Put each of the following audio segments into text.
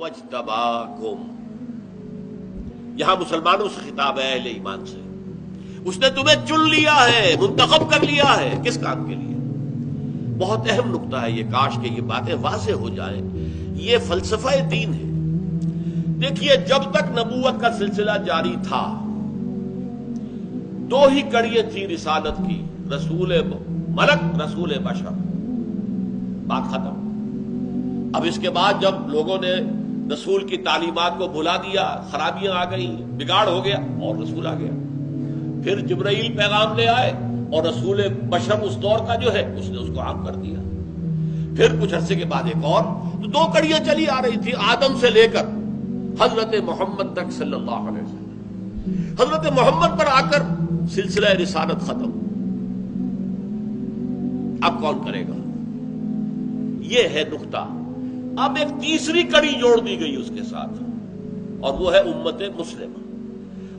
وَاجْتَبَاكُمْ، یہاں مسلمانوں سے خطاب ہے، اہل ایمان سے۔ اس نے تمہیں چن لیا ہے، منتخب کر لیا ہے، کس کام کے لیے؟ بہت اہم نقطہ ہے یہ، کاش کہ یہ باتیں واضح ہو جائیں۔ یہ فلسفہ دین ہے۔ دیکھیے، جب تک نبوت کا سلسلہ جاری تھا، دو ہی کڑیاں تھیں رسالت کی، رسول ملک، رسول بشر، بات ختم۔ اب اس کے بعد جب لوگوں نے رسول کی تعلیمات کو بھلا دیا، خرابیاں آ گئی، بگاڑ ہو گیا، اور رسول آ گیا۔ پھر جبرائیل پیغام لے آئے، اور رسول بشر اس دور کا جو ہے اس نے اس کو عام کر دیا۔ پھر کچھ عرصے کے بعد ایک اور، تو دو کڑیاں چلی آ رہی تھی، آدم سے لے کر حضرت محمد تک صلی اللہ علیہ وسلم۔ حضرت محمد پر آ کر سلسلہ رسالت ختم۔ اب کون کرے گا؟ یہ ہے نقطہ۔ اب ایک تیسری کڑی جوڑ دی گئی اس کے ساتھ، اور وہ ہے امت مسلمہ۔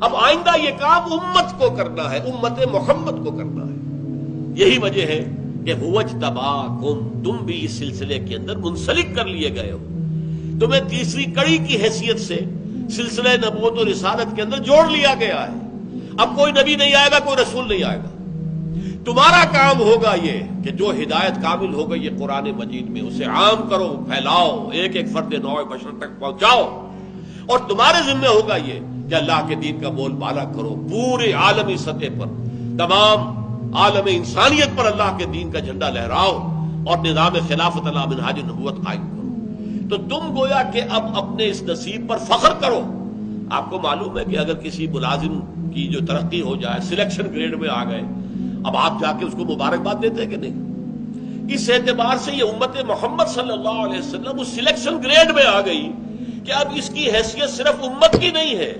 اب آئندہ یہ کام امت کو کرنا ہے، امت محمد کو کرنا ہے۔ یہی وجہ ہے کہ هو اجتباکم، تم بھی اس سلسلے کے اندر منسلک کر لیے گئے ہو، تمہیں تیسری کڑی کی حیثیت سے سلسلہ نبوت و رسالت کے اندر جوڑ لیا گیا ہے۔ اب کوئی نبی نہیں آئے گا، کوئی رسول نہیں آئے گا۔ تمہارا کام ہوگا یہ کہ جو ہدایت کامل ہو گئی ہے قرآن مجید میں، اسے عام کرو، پھیلاؤ، ایک ایک فرد نوع بشر تک پہنچاؤ۔ اور تمہارے ذمہ ہوگا یہ کہ اللہ کے دین کا بول بالا کرو، پورے عالمی سطح پر، تمام عالم انسانیت پر اللہ کے دین کا جھنڈا لہراؤ، اور نظام خلافت علی منہاج نبوت قائم کرو۔ تو تم گویا کہ اب اپنے اس نصیب پر فخر کرو۔ آپ کو معلوم ہے کہ اگر کسی ملازم کی جو ترقی ہو جائے، سلیکشن گریڈ میں آ گئے، اب آپ جا کے اس کو مبارکباد دیتے ہیں کہ نہیں؟ اس اعتبار سے یہ امت محمد صلی اللہ علیہ وسلم اس سلیکشن گریڈ میں آ گئی کہ اب اس کی حیثیت صرف امت کی نہیں ہے،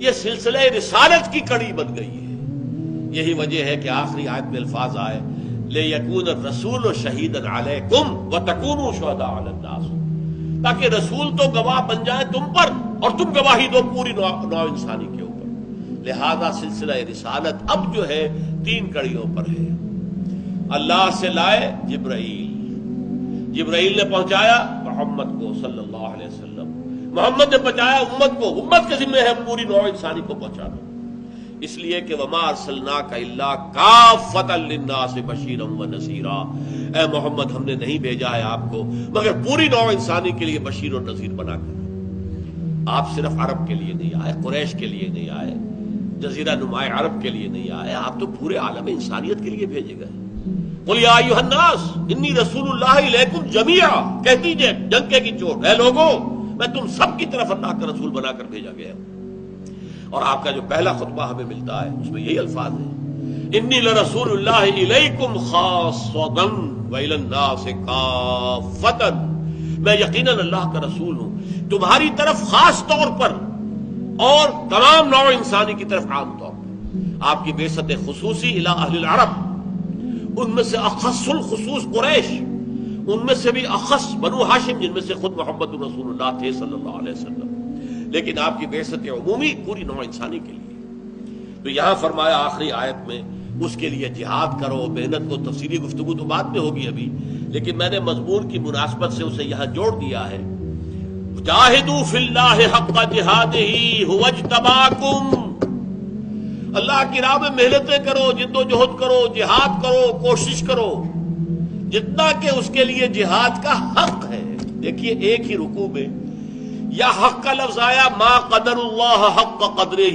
یہ سلسلہ رسالت کی کڑی بن گئی ہے۔ یہی وجہ ہے کہ آخری آیت میں الفاظ آئے، لِيَكُونَ الرَّسُولُ شَهِيدًا عَلَيْكُمْ وَتَكُونُوا شُهَدَاءَ عَلَى النَّاسِ، تاکہ رسول تو گواہ بن جائے تم پر، اور تم گواہی دو پوری نوع انسانی کے اوپر۔ لہذا سلسلہ رسالت اب جو ہے تین کڑیوں پر ہے۔ اللہ سے لائے جبرائیل، جبرائیل نے پہنچایا محمد کو صلی اللہ علیہ وسلم، محمد نے پہنچایا امت کو، امت کے ذمہ ہے پوری نوع انسانی کو پہنچانا۔ اس لیے کہ وما ارسلناک الا کافۃ للناس بشیرا ونذیرا، اے محمد ہم نے نہیں بھیجا ہے آپ کو مگر پوری نوع انسانی کے لیے بشیر اور نذیر بنا کر۔ آپ صرف عرب کے لیے نہیں آئے، قریش کے لیے نہیں آئے، جزیرہ نما عرب کے لیے نہیں آئے، آپ تو پورے عالم انسانیت کے لیے بھیجے گئے۔ قل یا ایھا الناس انی رسول اللہ الیکم جمیعا، کہہ دیجئے ڈنکے کی چوٹ، اے لوگوں میں تم سب کی طرف اللہ کا رسول بنا کر بھیجا گیا ہوں۔ اور آپ کا جو پہلا خطبہ ہمیں ملتا ہے اس میں یہی الفاظ ہیں، انی لرسول اللہ الیکم خاصۃ والی الناس کافۃ، میں یقیناً اللہ کا رسول ہوں تمہاری طرف خاص طور پر، اور تمام نوع انسانی کی طرف عام طور پر۔ آپ کی بعثت خصوصی الی اہل العرب، ان میں سے اخص الخصوص قریش، ان میں سے بھی اخص بنو ہاشم جن میں سے خود محمد رسول اللہ تھے صلی اللہ علیہ وسلم، لیکن آپ کی بعثت عمومی پوری نوع انسانی کے لیے۔ تو یہاں فرمایا آخری آیت میں اس کے لیے جہاد کرو، محنت کو، تفصیلی گفتگو تو بعد میں ہوگی ابھی، لیکن میں نے مضمون کی مناسبت سے اسے یہاں جوڑ دیا ہے، جاہدوا فی اللہ حق جہادہ هو اجتباکم، اللہ کی راہ میں محنتیں کرو، جد و جہد کرو، جہاد کرو، کوشش کرو، جتنا کہ اس کے لیے جہاد کا حق ہے۔ دیکھیے ایک ہی رکوع میں یا حق کا لفظ آیا، ما قدر اللہ حق قدرہ،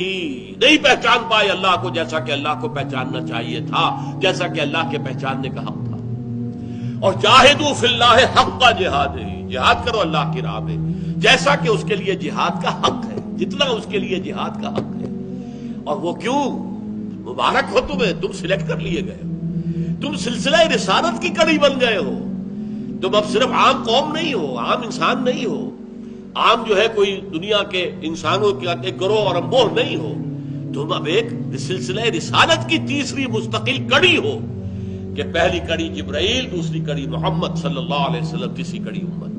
نہیں پہچان پائے اللہ کو جیسا کہ اللہ کو پہچاننا چاہیے تھا، جیسا کہ اللہ کے پہچاننے کا حق تھا۔ اور جاہدوا فی اللہ حق جہادہ، جہاد کرو اللہ کی راہ میں جیسا کہ اس کے لیے جہاد کا حق ہے، جتنا اس کے لیے جہاد کا حق ہے۔ اور وہ کیوں؟ مبارک ہو تمہیں، تم سلیکٹ کر لیے گئے ہو، تم سلسلہ رسالت کی کڑی بن گئے ہو، تم اب صرف عام قوم نہیں ہو، عام انسان نہیں ہو، عام جو ہے کوئی دنیا کے انسانوں کا ایک گروہ اور انبوہ نہیں ہو، تم اب ایک سلسلہ رسالت کی تیسری مستقل کڑی ہو، کہ پہلی کڑی جبرائیل، دوسری کڑی محمد صلی اللہ علیہ وسلم، تیسری کڑی امت۔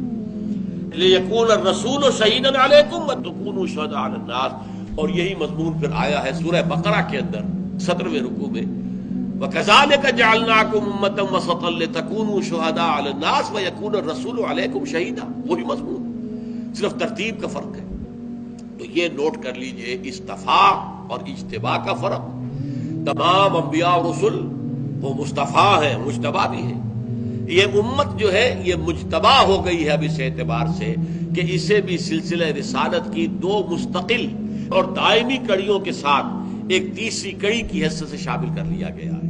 لِيَكُونَ الرَّسُولُ شَهِيدًا عَلَيْكُمْ وَتَكُونُوا شُهَدَاءَ عَلَى النَّاسِ، اور یہی مضمون پھر آیا ہے سورہ بقرہ کے اندر 17ویں رکوع میں، وَكَذَلِكَ جَعَلْنَاكُمْ أُمَّةً وَسَطًا لِتَكُونُوا شُهَدَاءَ عَلَى النَّاسِ وَيَكُونَ الرَّسُولُ عَلَيْكُمْ شَهِيدًا، وہی مضمون صرف ترتیب کا فرق ہے۔ تو یہ نوٹ کر لیجئے، اصطفاء اور اجتباء کا فرق۔ تمام انبیاء اور رسل وہ مصطفیٰ ہیں، مجتبیٰ بھی ہیں۔ یہ امت جو ہے یہ مجتبیٰ ہو گئی ہے اب اس اعتبار سے کہ اسے بھی سلسلہ رسالت کی دو مستقل اور دائمی کڑیوں کے ساتھ ایک تیسری کڑی کی حیثیت سے شامل کر لیا گیا ہے۔